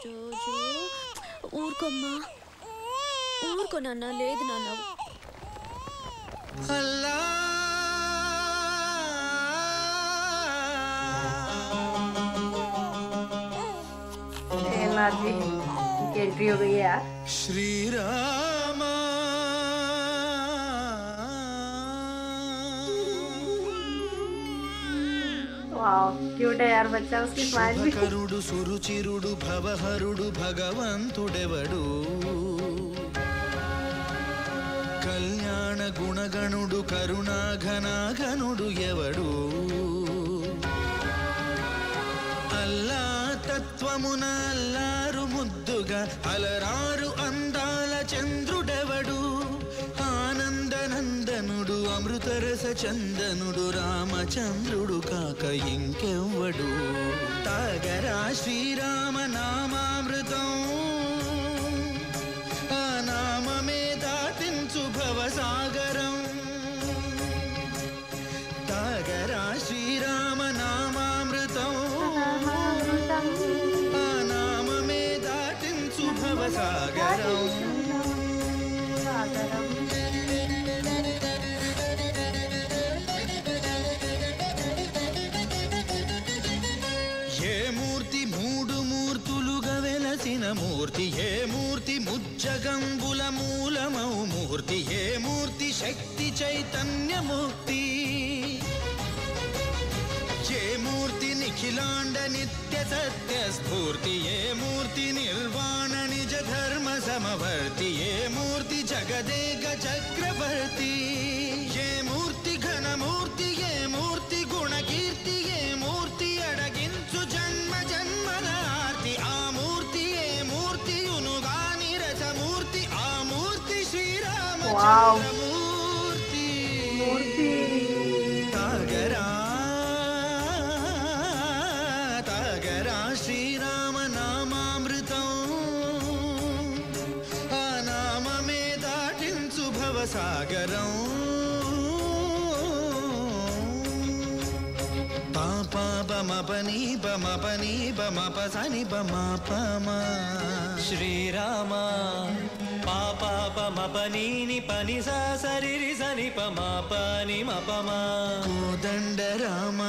జో జో ఊరుకోమ్మా ఊరుకో నాన్న లేదు నాన్న అల్లా जी की एंट्री हो गई है यार। श्री राम वाओ क्यूट है यार बच्चा उसकी स्माइल भी। करुडु सुरुचिरुडु भवहरुडु भगवंतुडेवडु कल्याण गुणगणुडु करुणाघनाघनुडु एवडु अल्ला तत्वमुन अल्लारु मुद्दुगा अलरारु अंदाल चंद्रुडेवडु आनंदनंदनुडु अमृतरस चंदनुडु रामचंद्रुडु काक इंकेव्वडु तागरा श्रीराम नामामृतं आ नाममे दाटिंचु भवसागरं तागरा श्रीराम नामामृतं आ नाममे दाटिंचु भवसागरं मूर्ति ये मूर्ति मुज्जगंबुल मूलमौ मूर्ति ये मूर्ति शक्ति चैतन्य मुक्ति ये मूर्ति निखिलांड नित्य सत्य स्फूर्ति ये मूर्ति निर्वाण निज धर्म समवर्ति ये मूर्ति जगदेक चक्रवर्ती ये मूर्ति घन मूर्ति ये मूर्ति गुण कीर्ति ये मूर्ति अडगिंचु जन्म जन्मदार्ति आ मूर्ति ये मूर्ति युनुगानि रसमूर्ति आ मूर्ति श्रीरामचंद्र मूर्ति मूर्ति तागरा तागरा श्रीराम नामामृतं आ नाममे दाटिंचु भवसागरं पापा बमपनी बमपनी बमपसनि बमपमा श्रीराम पापा पमपनी पनि सा सरिरि सनि पमा पनि मपमा कोदंड राम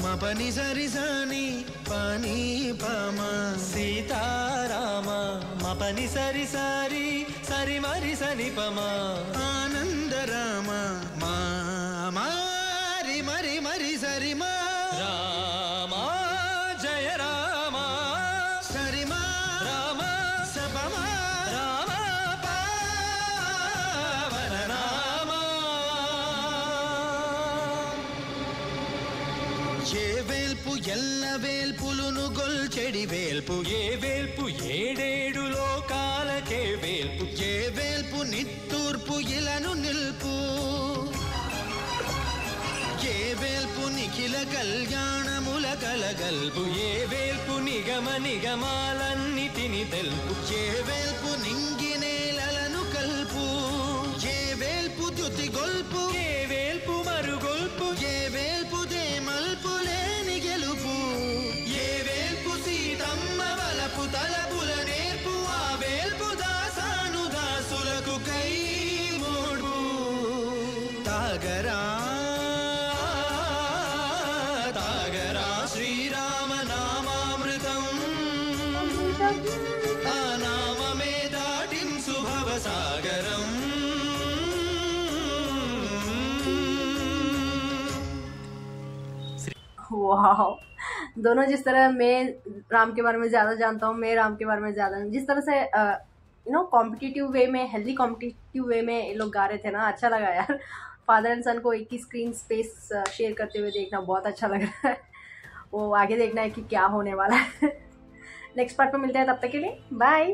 मपनि सरि सनि पनि पमा सीताराम मपनि सरि सरि सरि मरि सनि पमा आनंद राम मा मारि मरि मरि सरि मा राम जय राम सरि मा राम सपमा राम पावन नाम ये वेल्पु ఎల్ల వేల్పులును గొల్చెడి వేల్పు ఏ వేల్పు ఏడేడు లోకాలకే వేల్పు ఏ వేల్పు నిట్టూర్పు ఇలను నిల్పు ఏ వేల్పు నిఖిల కళ్యాణముల కలగల్పు ఏ వేల్పు నిగమ నిగమాలన్నిటిని తెలుపు ఏ వేల్పు నింగి నేలలను కల్పు ఏ వేల్పు ద్యుతి గొల్పు ఏ వేల్పు మరుగొల్పు ఏ వేల్పు దేమల్పు లేని గెలుపు ఏ వేల్పు సీతమ్మ వలపు తలపుల నేర్పు ఆ వేల్పు దాసాను దాసులకు కై మోడు తాగరా తాగరా శ్రీరామ నామామృతం ఆ నామమే దాటించు భవసాగరం वाओ दोनों जिस तरह मैं राम के बारे में ज़्यादा जानता हूँ, मैं राम के बारे में ज़्यादा, जिस तरह से कॉम्पिटिटिव वे में, हेल्दी कॉम्पिटिटिव वे में ये लोग गा रहे थे ना, अच्छा लगा यार। फादर एंड सन को एक ही स्क्रीन स्पेस शेयर करते हुए देखना बहुत अच्छा लग रहा है। वो आगे देखना है कि क्या होने वाला है। नेक्स्ट पार्ट में मिलते हैं, तब तक के लिए बाय।